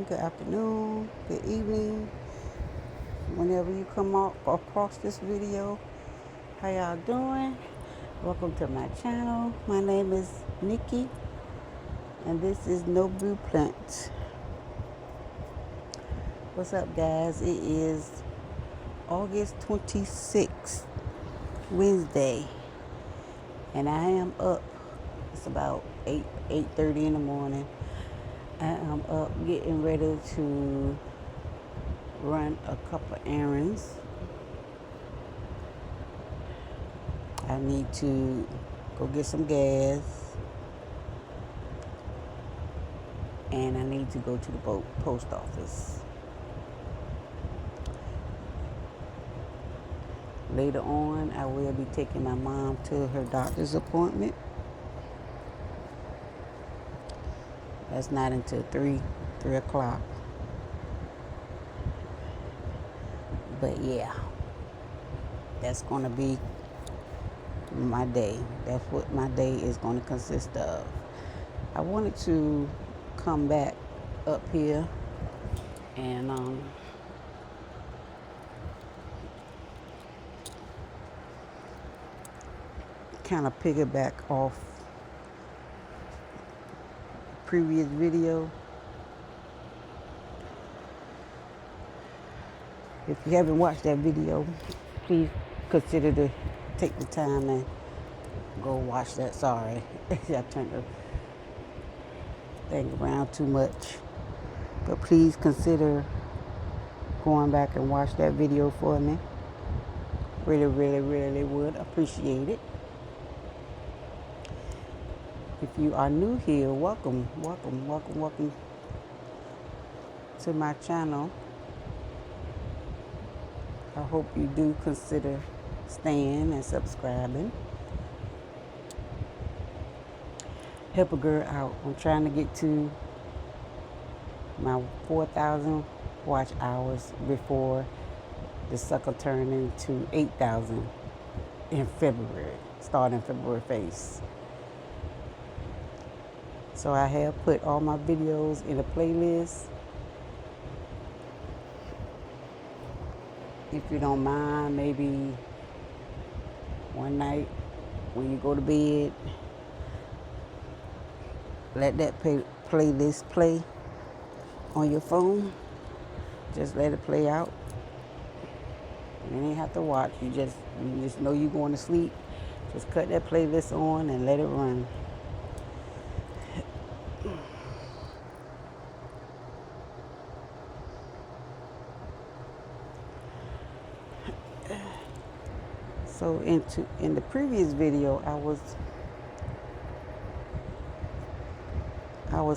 good afternoon, good evening, whenever you come across this video. How y'all doing? Welcome to my channel. My name is Nikki, and this is No Blueprint. What's up, guys? It is August 26th, Wednesday, and I am up. It's about 8:30 in the morning. I am up getting ready to run a couple errands. I need to go get some gas, and I need to go to the post office. Later on, I will be taking my mom to her doctor's appointment. That's not until 3 o'clock. But yeah, that's going to be my day. That's what my day is going to consist of. I wanted to come back up here and kind of piggyback off previous video. If you haven't watched that video, please consider to take the time and go watch that. Sorry, I turned the thing around too much. But please consider going back and watch that video for me. Really would appreciate it. If you are new here, welcome to my channel. I hope you do consider staying and subscribing. Help a girl out. I'm trying to get to my 4,000 watch hours before the sucker turned into 8,000 in February, starting February 1st. So I have put all my videos in a playlist. If you don't mind, maybe one night when you go to bed, let that playlist play on your phone. Just let it play out. You ain't have to watch. You just know you're going to sleep. Just cut that playlist on and let it run. So in the previous video, I was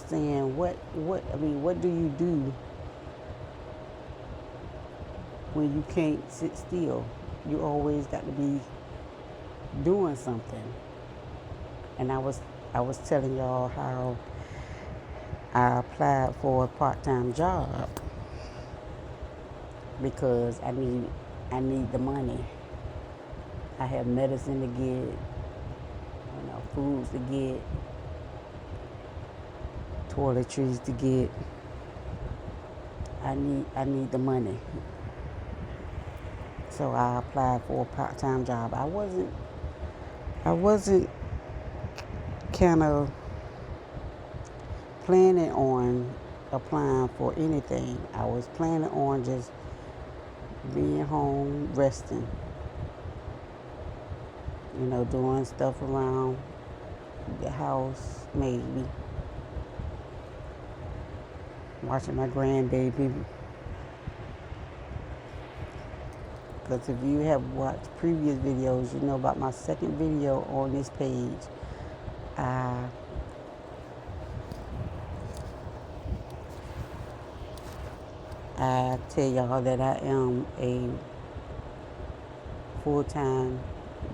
saying what do you do when you can't sit still? You always got to be doing something. And I was telling y'all how I applied for a part-time job because I need the money. I have medicine to get, foods to get, toiletries to get. I need the money. So I applied for a part-time job. I wasn't kind of planning on applying for anything. I was planning on just being home, resting. Doing stuff around the house, maybe. Watching my grandbaby. Because if you have watched previous videos, you know about my second video on this page. I tell y'all that I am a full-time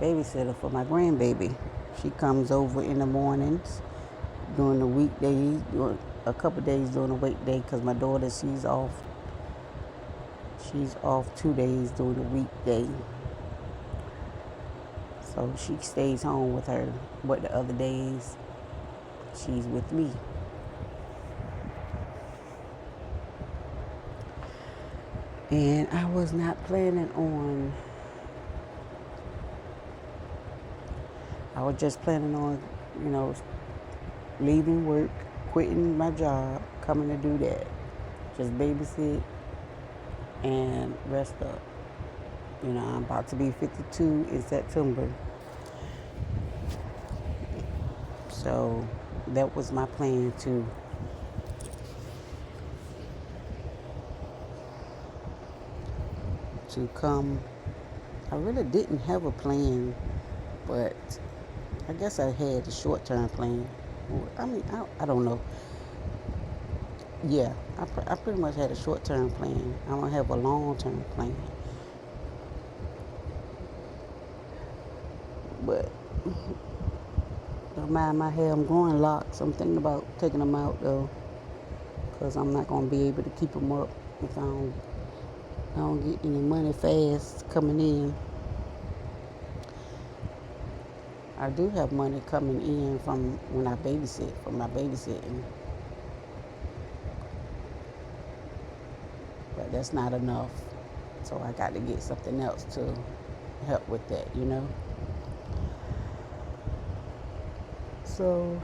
babysitter for my grandbaby. She comes over in the mornings during the weekdays, a couple days during the weekday, because my daughter, she's off 2 days during the weekday. So she stays home with her, but the other days she's with me. And I was not planning on, I was just planning on, you know, leaving work, quitting my job, coming to do that. Just babysit and rest up. You know, I'm about to be 52 in September. So that was my plan to come. I really didn't have a plan, but I guess I had a short-term plan. I mean, I don't know. Yeah, I pretty much had a short-term plan. I don't have a long-term plan. But don't mind my hair. I'm growing locks. I'm thinking about taking them out though, because I'm not gonna be able to keep them up if I don't get any money fast coming in. I do have money coming in from when I babysit, from my babysitting, but that's not enough. So I got to get something else to help with that, you know. So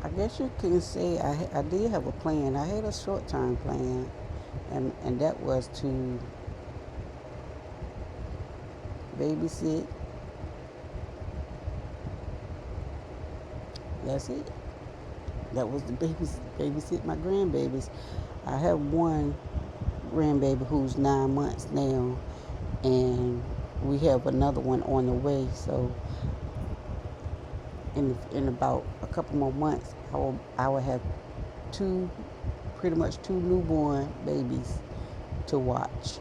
I guess you can say I did have a plan. I had a short-term plan, and that was to babysit. That's it. That was the babysit my grandbabies. I have one grandbaby who's 9 months now, and we have another one on the way. So in about a couple more months, I will have two, pretty much two newborn babies to watch,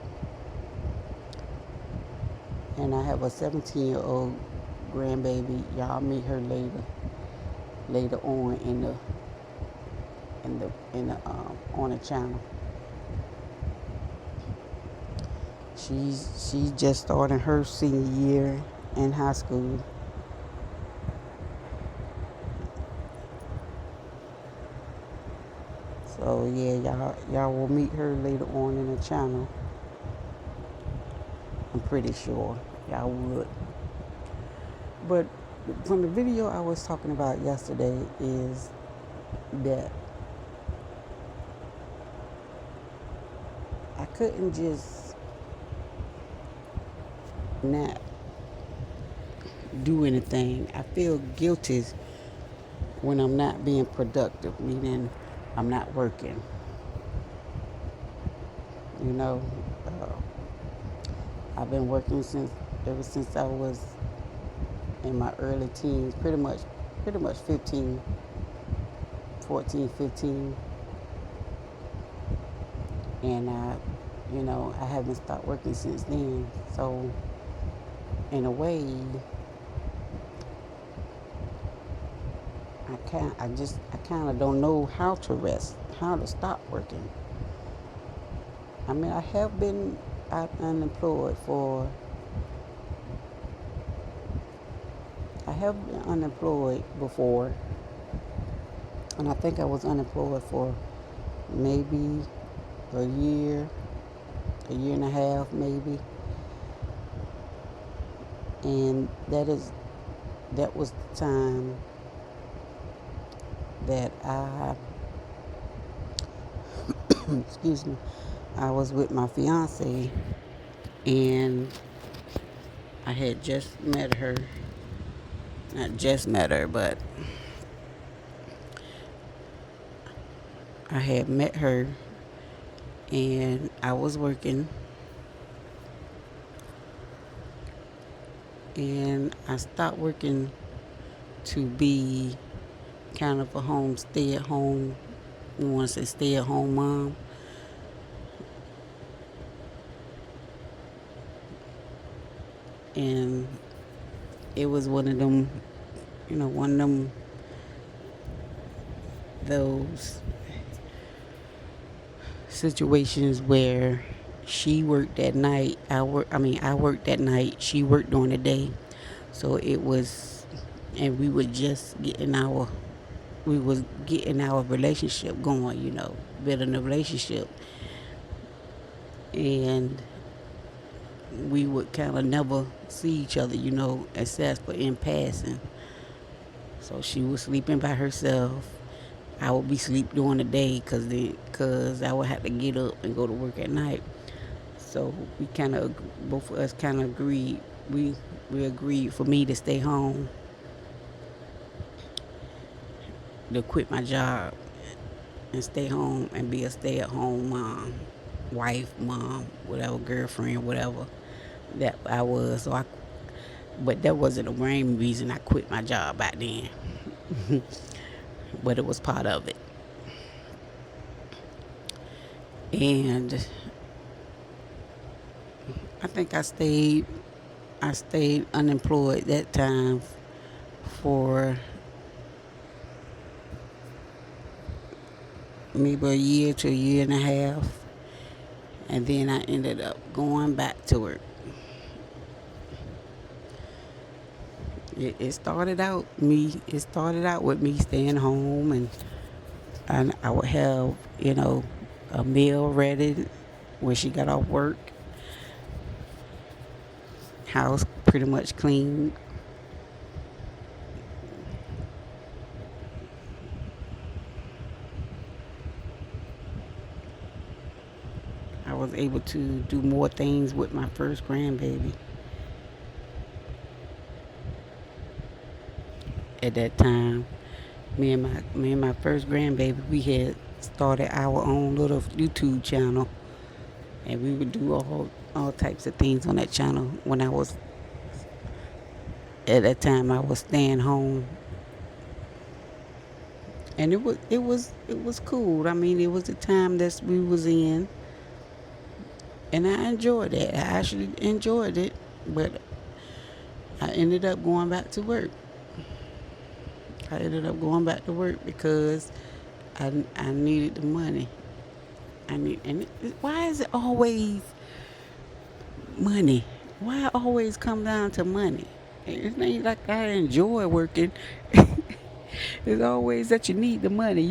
and I have a 17-year-old grandbaby. Y'all meet her later on on the channel. She's just starting her senior year in high school. So yeah, y'all will meet her later on in the channel. I'm pretty sure y'all would. But from the video I was talking about yesterday is that I couldn't just not do anything. I feel guilty when I'm not being productive, meaning I'm not working. You know, uh, I've been working ever since I was in my early teens, pretty much 15, 14, 15, and I haven't stopped working since then. So in a way, I kind of don't know how to rest, how to stop working. I mean, I have been unemployed for. I have been unemployed before, and I think I was unemployed for maybe a year and a half, maybe. And that was the time that excuse me, I was with my fiance, and I had just met her. Not just met her, but I had met her, and I was working, and I stopped working to be kind of a stay at home. You want to say stay at home mom. And it was one of them, those situations where she worked at night. I worked at night. She worked during the day. So it was, and we were just getting our we was getting our relationship going, building a relationship, and we would kind of never see each other, except for in passing. So she was sleeping by herself. I would be asleep during the day cause I would have to get up and go to work at night. So we both of us kind of agreed. We agreed for me to stay home, to quit my job and stay home and be a stay-at-home mom, wife, mom, whatever, girlfriend, whatever that I was. But that wasn't the main reason I quit my job back then. But it was part of it. And I think I stayed unemployed that time for maybe a year to a year and a half. And then I ended up going back to work. It started out with me staying home, and I would have, a meal ready when she got off work, house pretty much clean. I was able to do more things with my first grandbaby. At that time, me and my first grandbaby, we had started our own little YouTube channel, and we would do all types of things on that channel. When I was at that time, I was staying home, and it was cool. I mean, it was the time that we was in, and I enjoyed it. I actually enjoyed it, but I ended up going back to work. I ended up going back to work because I needed the money. Why is it always money? Why it always come down to money? It ain't like I enjoy working. It's always that you need the money.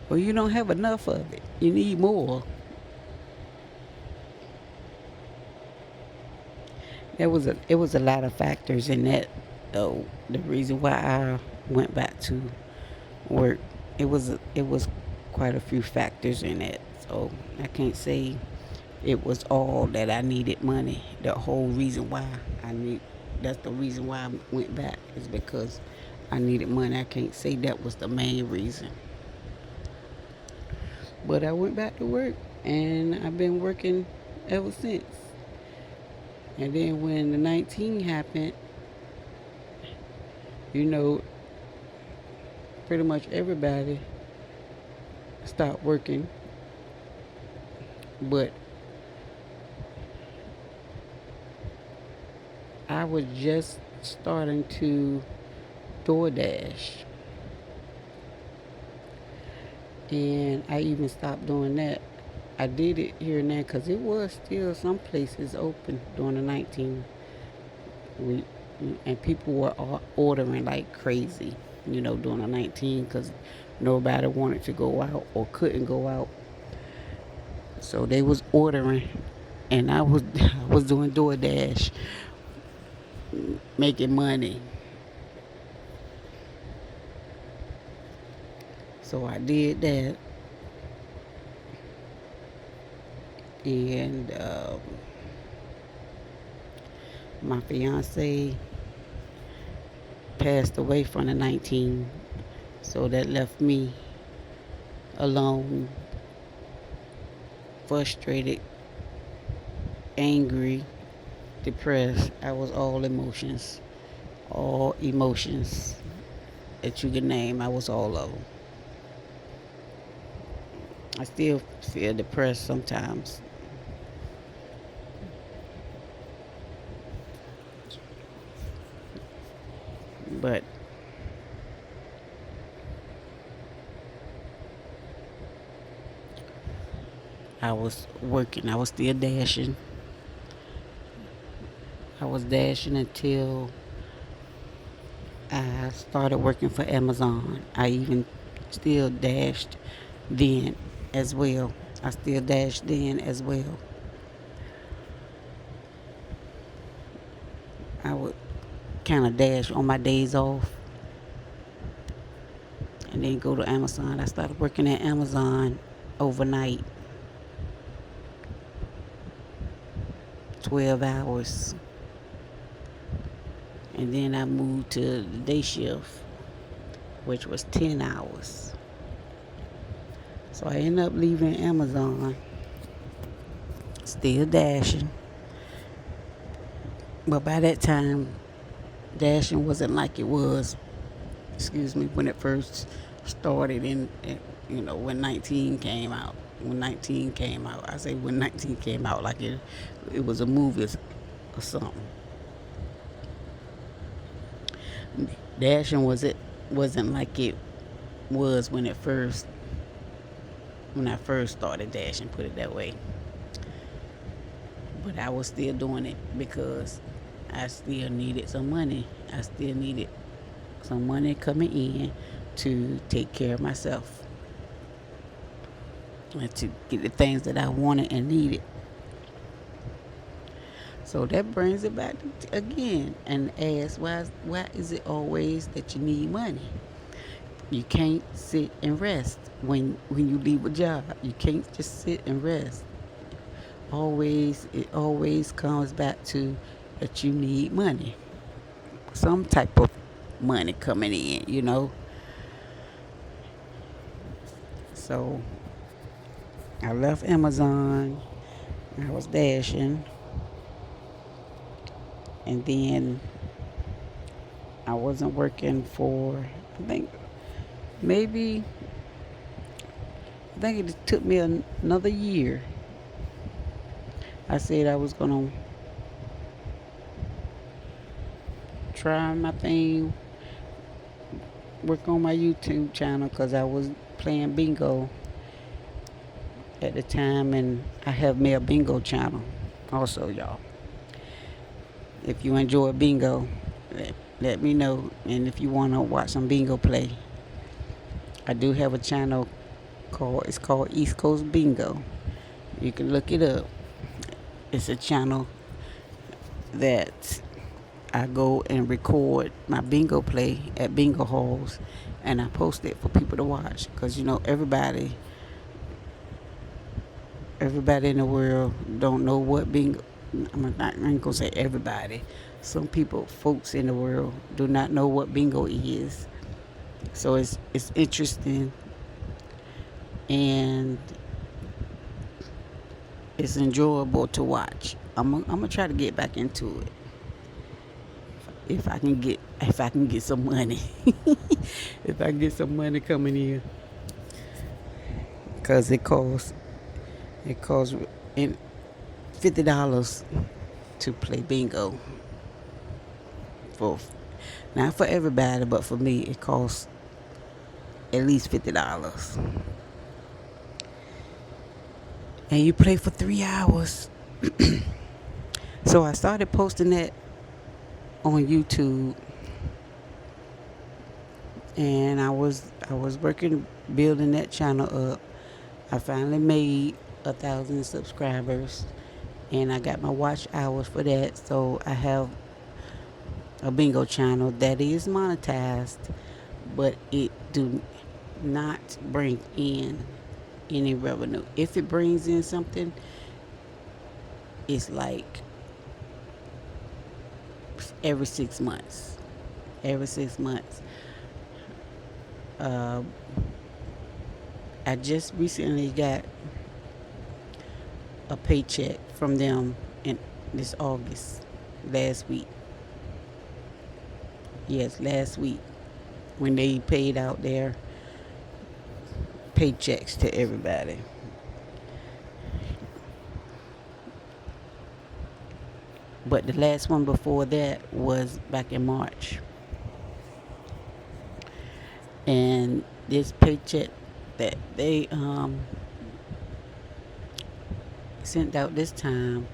Or you don't have enough of it. You need more. It was a lot of factors in that, though. The reason why I went back to work, it was quite a few factors in it. So I can't say it was all that I needed money. The whole reason why I need that's the reason why I went back is because I needed money. I can't say that was the main reason. But I went back to work, and I've been working ever since. And then when the 19 happened, you know, pretty much everybody stopped working. But I was just starting to DoorDash. And I even stopped doing that. I did it here and there because it was still some places open during the 19. We, and people were ordering like crazy, during the 19 because nobody wanted to go out or couldn't go out. So they was ordering, and I was I was doing DoorDash, making money. So I did that, and my fiance passed away from the 19, so that left me alone, frustrated, angry, depressed. I was all emotions that you can name. I was all of them. I still feel depressed sometimes, but I was working. I was still dashing. I was dashing until I started working for Amazon. I even still dashed then as well. I still dash then as well. I would kind of dash on my days off and then go to Amazon. I started working at Amazon overnight, 12 hours. And then I moved to the day shift, which was 10 hours. So I ended up leaving Amazon, still dashing. But by that time, dashing wasn't like it was, when it first started when 19 came out. When 19 came out, I say when 19 came out like it was a movie or something. Dashing wasn't like it was when I first started dashing, put it that way. But I was still doing it because I still needed some money. I still needed some money coming in to take care of myself and to get the things that I wanted and needed. So that brings it back again and ask, why is it always that you need money? You can't sit and rest when you leave a job. You can't just sit and rest. It always comes back to that you need money. Some type of money coming in. So I left Amazon. I was dashing. And then I wasn't working for, maybe, I think it took me another year. I said I was going to try my thing, work on my YouTube channel because I was playing bingo at the time, and I have me a bingo channel also, y'all. If you enjoy bingo, let me know. And if you want to watch some bingo play, I do have a channel called East Coast Bingo. You can look it up. It's a channel that I go and record my bingo play at bingo halls, and I post it for people to watch because everybody in the world don't know what bingo. I ain't gonna say everybody. Some folks in the world, do not know what bingo is. So it's interesting, and it's enjoyable to watch. I'm gonna try to get back into it if I can get some money. If I can get some money coming in, because it costs $50 to play bingo. For Not for everybody, but for me, it costs at least $50. And you play for 3 hours. So I started posting that on YouTube, and I was working building that channel up. I finally made 1,000 subscribers, and I got my watch hours for that. So I have a bingo channel that is monetized, but it do not bring in any revenue. If it brings in something, it's like every 6 months. Every 6 months. I just recently got a paycheck from them in this August, last week. Yes, last week, when they paid out their paychecks to everybody. But the last one before that was back in March. And this paycheck that they sent out this time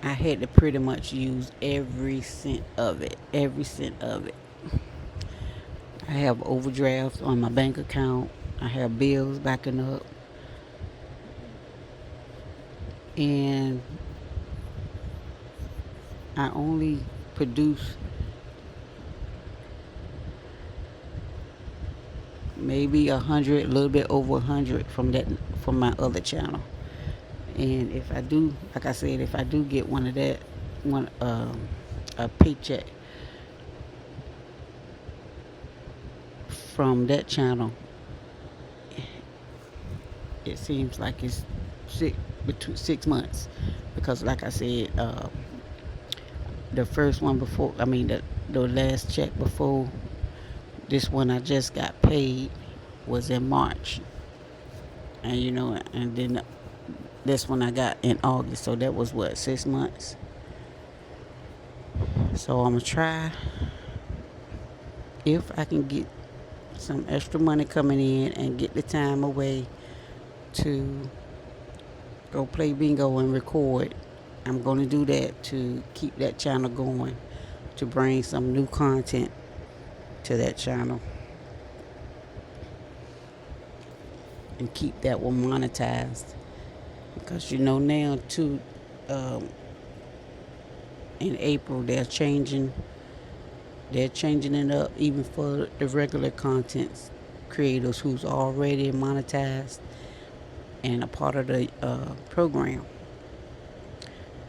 I had to pretty much use every cent of it. Every cent of it. I have overdrafts on my bank account. I have bills backing up. And I only produce maybe 100, a little bit over 100 from my other channel. And if I do, like I said, if I do get one a paycheck from that channel, it seems like it's between 6 months, because like I said, the first one before, I mean the last check before this one I just got paid was in March, and and then this one I got in August, so that was what, 6 months. So I'm gonna try, if I can get some extra money coming in and get the time away to go play bingo and record. I'm going to do that to keep that channel going, to bring some new content to that channel, and keep that one monetized. Because now too, um, in April they're changing it up even for the regular content creators who's already monetized and a part of the program.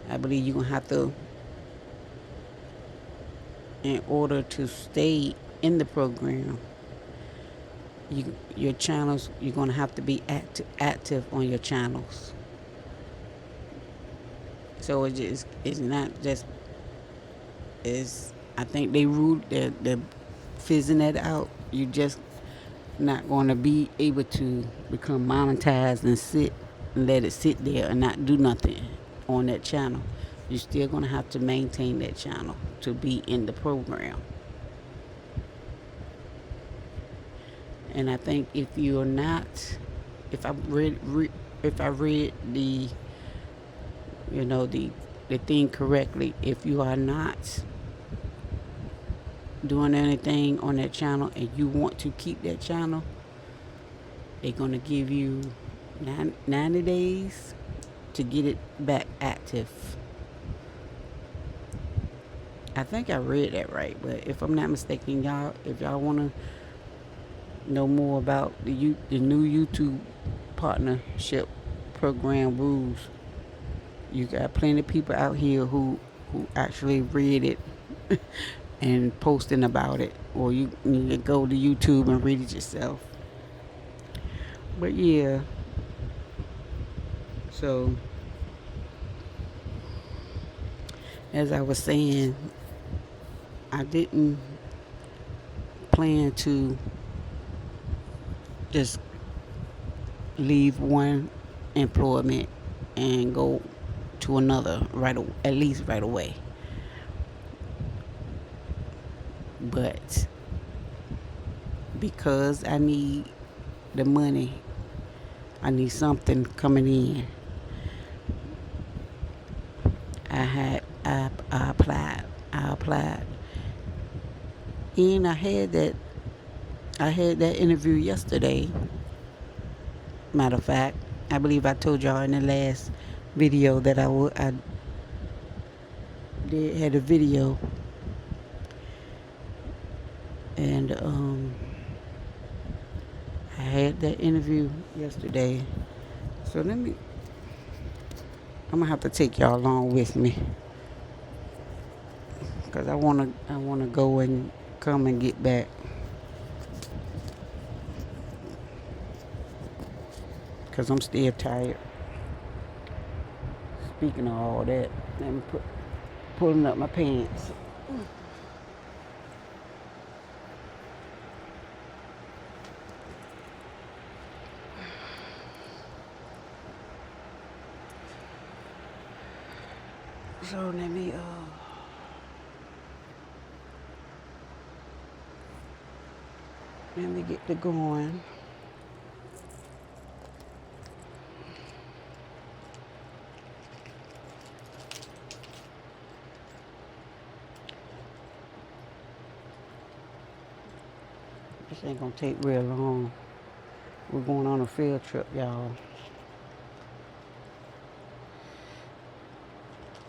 I believe you're going to have to, in order to stay in the program, your channels, you're going to have to be active on your channels. So it's not just, is I think they're fizzing that out. You just not going to be able to become monetized and let it sit there and not do nothing on that channel. You're still going to have to maintain that channel to be in the program. And I think if you're not, if I read the the thing correctly, if you are not doing anything on that channel and you want to keep that channel, they're going to give you 90 days to get it back active. I think I read that right, but if I'm not mistaken, if y'all want to know more about the new YouTube partnership program rules, you got plenty of people out here who actually read it and posting about it, or you need to go to YouTube and read it yourself. But yeah, so as I was saying, I didn't plan to just leave one employment and go to another at least right away. But because I need the money, I need something coming in. I applied. And I had that interview yesterday. Matter of fact, I believe I told y'all in the last video that I had a video, and I had that interview yesterday. So I'm gonna have to take y'all along with me, because I wanna go and come and get back. Because I'm still tired. Speaking of all that, let me pulling up my pants. So let me get to going. This ain't gonna take real long. We're going on a field trip, y'all.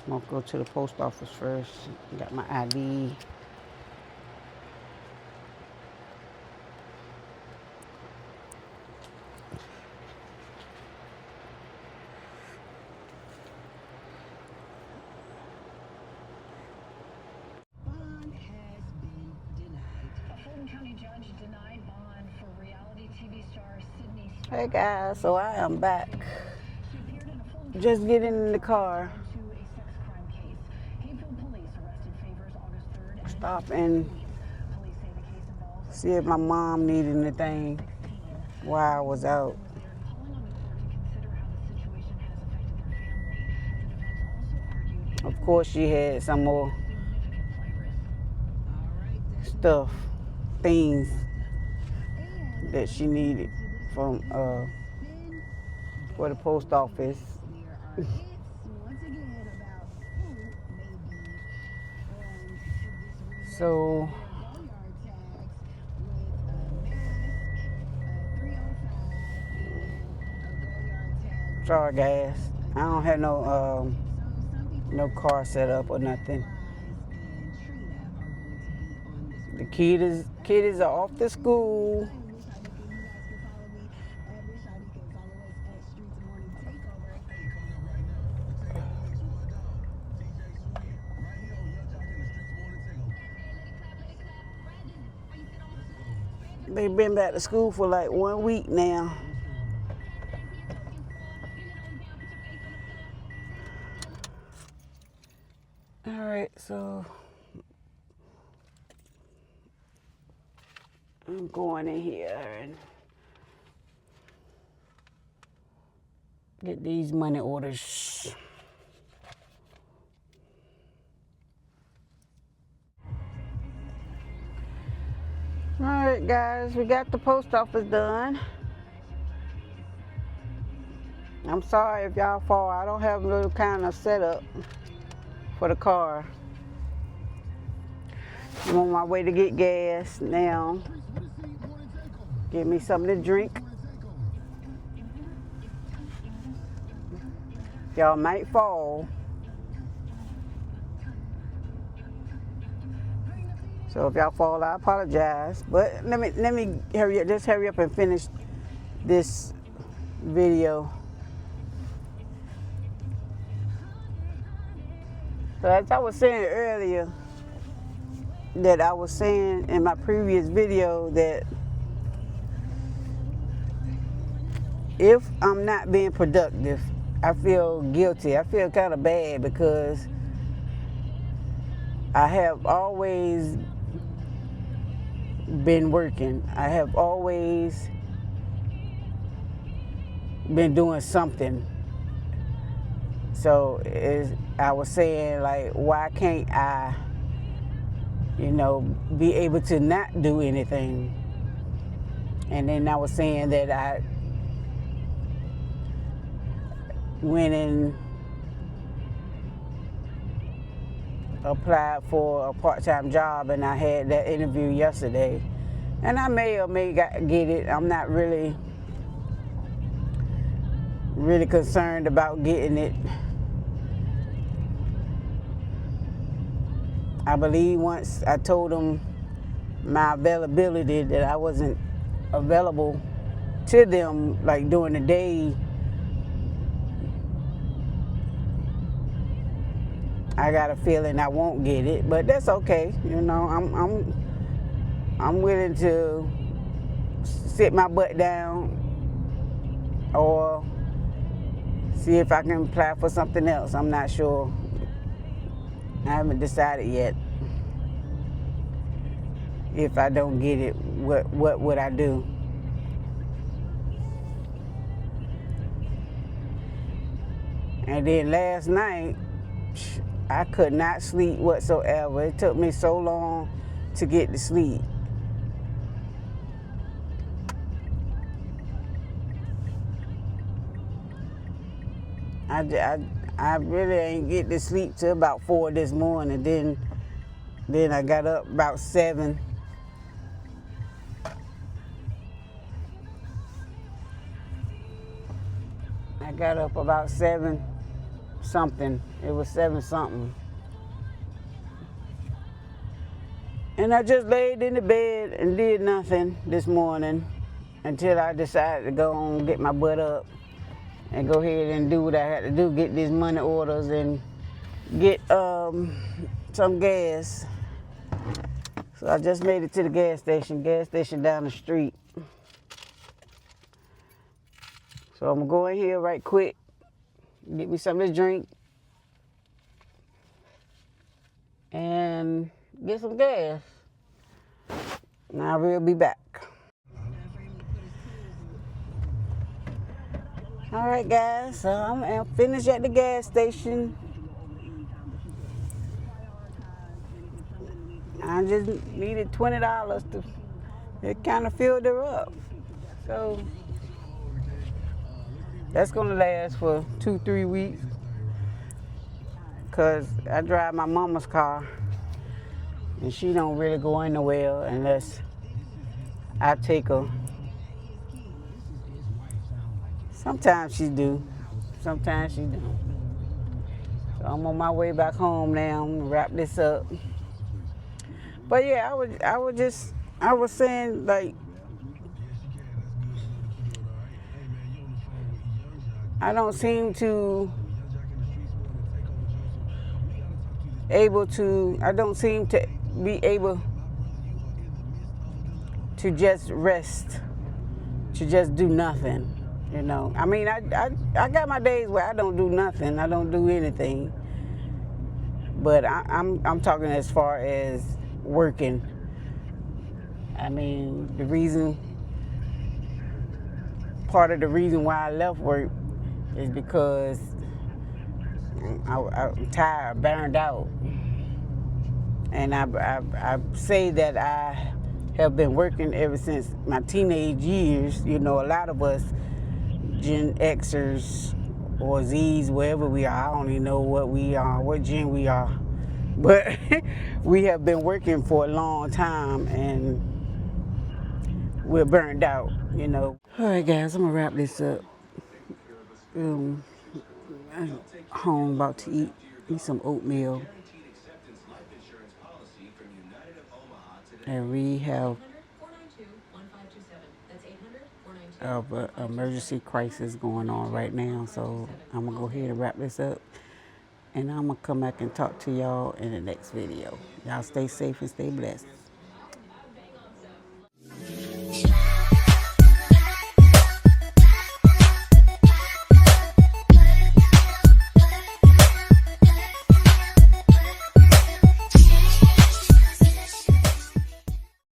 I'm gonna go to the post office first. Got my ID. Hey guys, so I am back. Just getting in the car. Stop and see if my mom needed anything while I was out. Of course, she had some more stuff, things that she needed from for the post office. So sorry guys, I don't have no car set up or nothing. The kiddies are off to school. They've been back to school for like 1 week now. All right, so I'm going in here and get these money orders. All right, guys, we got the post office done. I'm sorry if y'all fall. I don't have a little kind of setup for the car. I'm on my way to get gas now. Get me something to drink. Y'all might fall. So if y'all fall, I apologize. But let me hurry up. Just hurry up and finish this video. So as I was saying earlier, that I was saying in my previous video that if I'm not being productive, I feel guilty. I feel kind of bad because I have always been working. I have always been doing something. So I was saying, like, why can't I, be able to not do anything? And then I was saying that I went and applied for a part-time job, and I had that interview yesterday. And I may or may get it. I'm not really concerned about getting it. I believe once I told them my availability, that I wasn't available to them like during the day, I got a feeling I won't get it, but that's okay. I'm willing to sit my butt down or see if I can apply for something else. I'm not sure. I haven't decided yet. If I don't get it, what would I do? And then last night, I could not sleep whatsoever. It took me so long to get to sleep. I really ain't get to sleep till about 4 this morning. Then I got up about 7. I got up about 7 something. It was 7 something. And I just laid in the bed and did nothing this morning until I decided to go on, get my butt up and go ahead and do what I had to do, get these money orders and get some gas. So I just made it to the gas station down the street. So I'm gonna go in here right quick, get me something to drink, and get some gas. And I will be back. All right, guys, so I'm finished at the gas station. I just needed $20 to, it kind of filled her up. So that's gonna last for 2-3 weeks. Cause I drive my mama's car and she don't really go anywhere unless I take her. Sometimes she do, sometimes she don't. So I'm on my way back home now. I'm gonna wrap this up. But yeah, I was saying, like, I don't seem to be able to just rest, to just do nothing, you know. I mean, I got my days where I don't do nothing, I don't do anything. But I'm talking as far as working. I mean, part of the reason why I left work is because I'm tired, burned out. And I say that I have been working ever since my teenage years. You know, a lot of us Gen Xers or Zs, wherever we are, I don't even know what we are, what gen we are. But we have been working for a long time and we're burned out, you know. All right, guys, I'm gonna wrap this up. I'm home, about to eat some oatmeal. And we have an emergency crisis going on right now, so I'm gonna go ahead and wrap this up, and I'm gonna come back and talk to y'all in the next video. Y'all stay safe and stay blessed.